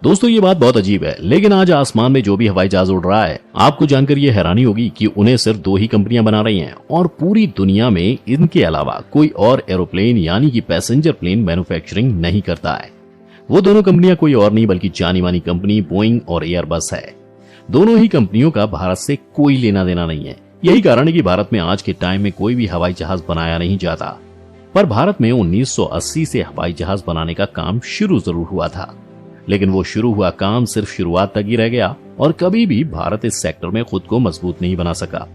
दोस्तों ये बात बहुत अजीब है, लेकिन आज आसमान में जो भी हवाई जहाज उड़ रहा है, आपको जानकर ये हैरानी होगी कि उन्हें सिर्फ दो ही कंपनियां बना रही हैं और पूरी दुनिया में इनके अलावा कोई और एरोप्लेन यानी कि पैसेंजर प्लेन मैन्युफैक्चरिंग नहीं करता है। वो दोनों कंपनियां कोई और नहीं बल्कि जानी मानी कंपनी बोइंग और एयरबस है। दोनों ही कंपनियों का भारत से कोई लेना देना नहीं है। यही कारण है कि भारत में आज के टाइम में कोई भी हवाई जहाज बनाया नहीं जाता। पर भारत में 1980 से हवाई जहाज बनाने का काम शुरू जरूर हुआ था, लेकिन वो शुरू हुआ काम सिर्फ शुरुआत तक ही रह गया और कभी भी भारत इस सेक्टर में खुद को मजबूत नहीं बना सका।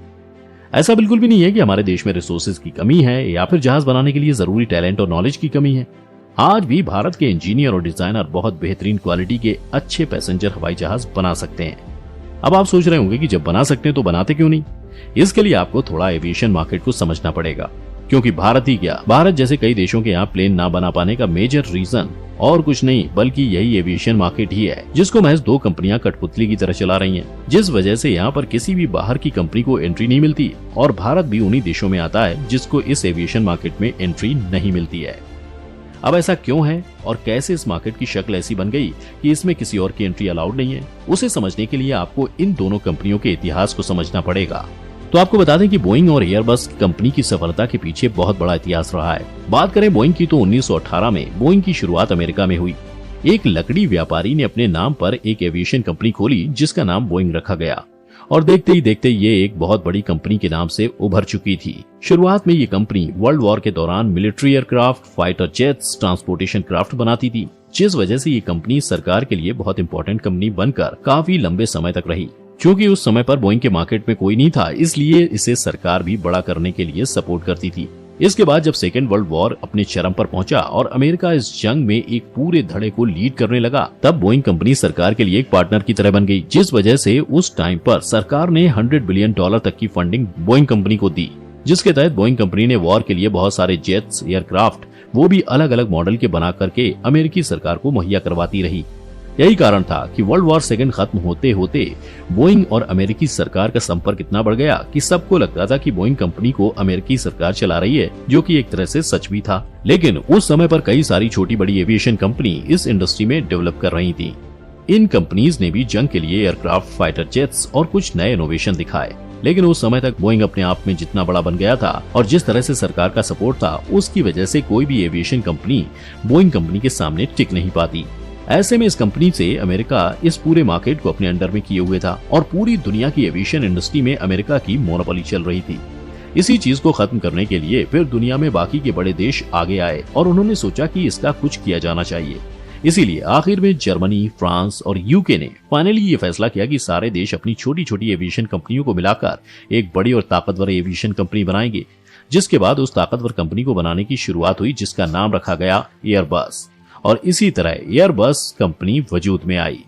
ऐसा बिल्कुल भी नहीं है कि हमारे देश में रिसोर्सेज की कमी है या फिर जहाज बनाने के लिए जरूरी टैलेंट और नॉलेज की कमी है। आज भी भारत के इंजीनियर और डिजाइनर बहुत बेहतरीन क्वालिटी के अच्छे पैसेंजर हवाई जहाज बना सकते हैं। अब आप सोच रहे होंगे कि जब बना सकते हैं तो बनाते क्यों नहीं। इसके लिए आपको थोड़ा एविएशन मार्केट को समझना पड़ेगा, क्योंकि भारत ही क्या, भारत जैसे कई देशों के यहाँ प्लेन ना बना पाने का मेजर रीजन और कुछ नहीं बल्कि यही एविएशन मार्केट ही है, जिसको महज दो कंपनियां कठपुतली की तरह चला रही हैं, जिस वजह से यहाँ पर किसी भी बाहर की कंपनी को एंट्री नहीं मिलती और भारत भी उन्हीं देशों में आता है जिसको इस एविएशन मार्केट में एंट्री नहीं मिलती है। अब ऐसा क्यों है और कैसे इस मार्केट की शक्ल ऐसी बन गई कि इसमें किसी और की एंट्री अलाउड नहीं है, उसे समझने के लिए आपको इन दोनों कंपनियों के इतिहास को समझना पड़ेगा। तो आपको बता दें कि बोइंग और एयरबस कंपनी की सफलता के पीछे बहुत बड़ा इतिहास रहा है। बात करें बोइंग की तो 1918 में बोइंग की शुरुआत अमेरिका में हुई। एक लकड़ी व्यापारी ने अपने नाम पर एक एविएशन कंपनी खोली जिसका नाम बोइंग रखा गया और देखते ही देखते ये एक बहुत बड़ी कंपनी के नाम से उभर चुकी थी। शुरुआत में ये कंपनी वर्ल्ड वॉर के दौरान military aircraft, fighter jets, transportation craft बनाती थी, जिस वजह से ये कंपनी सरकार के लिए बहुत इंपॉर्टेंट कंपनी बनकर काफी लंबे समय तक रही। क्योंकि उस समय पर बोइंग के मार्केट में कोई नहीं था, इसलिए इसे सरकार भी बड़ा करने के लिए सपोर्ट करती थी। इसके बाद जब सेकेंड वर्ल्ड वॉर अपने चरम पर पहुंचा और अमेरिका इस जंग में एक पूरे धड़े को लीड करने लगा, तब बोइंग कंपनी सरकार के लिए एक पार्टनर की तरह बन गई, जिस वजह से उस टाइम पर सरकार ने $100 बिलियन तक की फंडिंग बोइंग कंपनी को दी, जिसके तहत बोइंग कंपनी ने वॉर के लिए बहुत सारे जेट्स, एयरक्राफ्ट, वो भी अलग अलग मॉडल के बना करके अमेरिकी सरकार को मुहैया करवाती रही। यही कारण था कि वर्ल्ड वॉर सेकेंड खत्म होते होते बोइंग और अमेरिकी सरकार का संपर्क इतना बढ़ गया कि सबको लगता था कि बोइंग कंपनी को अमेरिकी सरकार चला रही है, जो कि एक तरह से सच भी था। लेकिन उस समय पर कई सारी छोटी बड़ी एविएशन कंपनी इस इंडस्ट्री में डेवलप कर रही थी। इन कंपनीज ने भी जंग के लिए एयरक्राफ्ट, फाइटर जेट्स और कुछ नए इनोवेशन दिखाए, लेकिन उस समय तक बोइंग अपने आप में जितना बड़ा बन गया था और जिस तरह से सरकार का सपोर्ट था, उसकी वजह से कोई भी एविएशन कंपनी बोइंग कंपनी के सामने टिक नहीं पाती। ऐसे में इस कंपनी से अमेरिका इस पूरे मार्केट को अपने अंडर में किए हुए था और पूरी दुनिया की एविएशन इंडस्ट्री में अमेरिका की मोनोपोली चल रही थी। इसी चीज को खत्म करने के लिए फिर दुनिया में बाकी के बड़े देश आगे आए और उन्होंने सोचा कि इसका कुछ किया जाना चाहिए। इसीलिए आखिर में जर्मनी, फ्रांस और यूके ने फाइनली ये फैसला किया कि सारे देश अपनी छोटी छोटी एविएशन कंपनियों को मिलाकर एक बड़ी और ताकतवर एविएशन कंपनी बनाएंगे, जिसके बाद उस ताकतवर कंपनी को बनाने की शुरुआत हुई जिसका नाम रखा गया एयरबस। और इसी तरह एयरबस कंपनी वजूद में आई।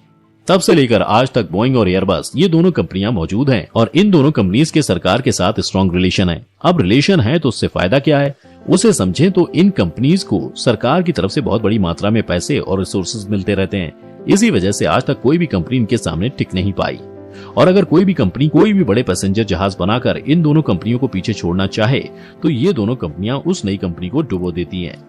तब से लेकर आज तक बोइंग और एयरबस ये दोनों कंपनियां मौजूद हैं और इन दोनों कंपनीज के सरकार के साथ स्ट्रॉन्ग रिलेशन है। अब रिलेशन है तो उससे फायदा क्या है, उसे समझें तो इन कंपनीज को सरकार की तरफ से बहुत बड़ी मात्रा में पैसे और रिसोर्सेज मिलते रहते हैं। इसी वजह से आज तक कोई भी कंपनी इनके सामने टिक नहीं पाई। और अगर कोई भी कंपनी कोई भी बड़े पैसेंजर जहाज बनाकर इन दोनों कंपनियों को पीछे छोड़ना चाहे तो ये दोनों कंपनियां उस नई कंपनी को डुबो देती हैं।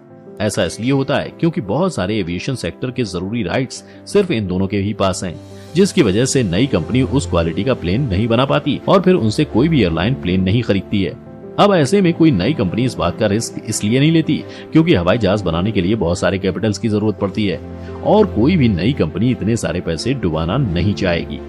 ऐसा इसलिए होता है क्योंकि बहुत सारे एविएशन सेक्टर के जरूरी राइट्स सिर्फ इन दोनों के ही पास हैं, जिसकी वजह से नई कंपनी उस क्वालिटी का प्लेन नहीं बना पाती और फिर उनसे कोई भी एयरलाइन प्लेन नहीं खरीदती है। अब ऐसे में कोई नई कंपनी इस बात का रिस्क इसलिए नहीं लेती क्योंकि हवाई जहाज बनाने के लिए बहुत सारे कैपिटल्स की जरूरत पड़ती है और कोई भी नई कंपनी इतने सारे पैसे डुबाना नहीं चाहेगी।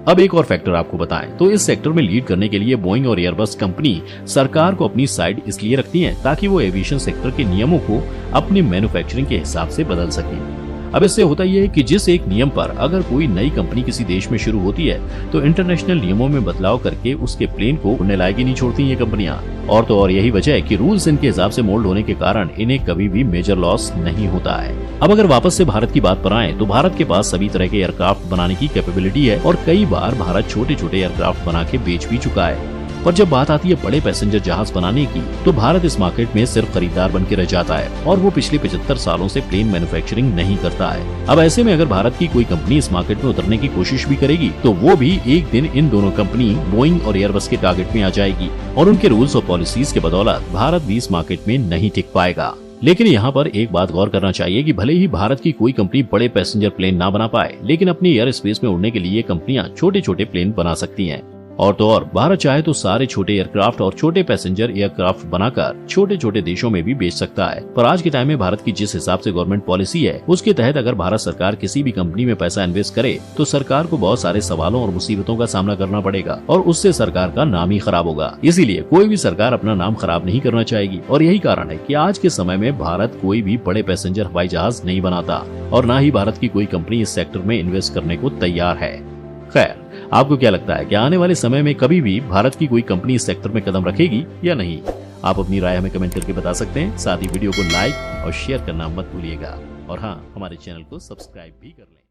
अब एक और फैक्टर आपको बताएं तो इस सेक्टर में लीड करने के लिए बोइंग और एयरबस कंपनी सरकार को अपनी साइड इसलिए रखती हैं ताकि वो एविएशन सेक्टर के नियमों को अपने मैन्युफैक्चरिंग के हिसाब से बदल सके। अब इससे होता यह है कि जिस एक नियम पर अगर कोई नई कंपनी किसी देश में शुरू होती है तो इंटरनेशनल नियमों में बदलाव करके उसके प्लेन को उड़ने लायक ही नहीं छोड़ती ये कंपनियां। और तो और यही वजह है कि रूल्स इनके हिसाब से मोल्ड होने के कारण इन्हें कभी भी मेजर लॉस नहीं होता है। अब अगर वापस से भारत की बात पर आए तो भारत के पास सभी तरह के एयरक्राफ्ट बनाने की कैपेबिलिटी है और कई बार भारत छोटे छोटे एयरक्राफ्ट बना के बेच भी चुका है। पर जब बात आती है बड़े पैसेंजर जहाज बनाने की तो भारत इस मार्केट में सिर्फ खरीदार बन के रह जाता है और वो पिछले 75 सालों से प्लेन मैन्युफैक्चरिंग नहीं करता है। अब ऐसे में अगर भारत की कोई कंपनी इस मार्केट में उतरने की कोशिश भी करेगी तो वो भी एक दिन इन दोनों कंपनी बोइंग और एयरबस के टारगेट में आ जाएगी और उनके रूल्स और पॉलिसीज के बदौलत भारत भी इस मार्केट में नहीं टिक पाएगा। लेकिन यहाँ पर एक बात गौर करना चाहिए कि भले ही भारत की कोई कंपनी बड़े पैसेंजर प्लेन ना बना पाए, लेकिन अपनी एयर स्पेस में उड़ने के लिए कंपनियां छोटे छोटे प्लेन बना सकती हैं। और तो और भारत चाहे तो सारे छोटे एयरक्राफ्ट और छोटे पैसेंजर एयरक्राफ्ट बनाकर छोटे छोटे देशों में भी बेच सकता है। पर आज के टाइम में भारत की जिस हिसाब से गवर्नमेंट पॉलिसी है, उसके तहत अगर भारत सरकार किसी भी कंपनी में पैसा इन्वेस्ट करे तो सरकार को बहुत सारे सवालों और मुसीबतों का सामना करना पड़ेगा और उससे सरकार का नाम ही खराब होगा। इसीलिए कोई भी सरकार अपना नाम खराब नहीं करना चाहेगी और यही कारण है कि आज के समय में भारत कोई भी बड़े पैसेंजर हवाई जहाज नहीं बनाता और न ही भारत की कोई कंपनी इस सेक्टर में इन्वेस्ट करने को तैयार है। खैर, आपको क्या लगता है कि आने वाले समय में कभी भी भारत की कोई कंपनी इस सेक्टर में कदम रखेगी या नहीं? आप अपनी राय हमें कमेंट करके बता सकते हैं। साथ ही वीडियो को लाइक और शेयर करना मत भूलिएगा और हाँ, हमारे चैनल को सब्सक्राइब भी कर लें।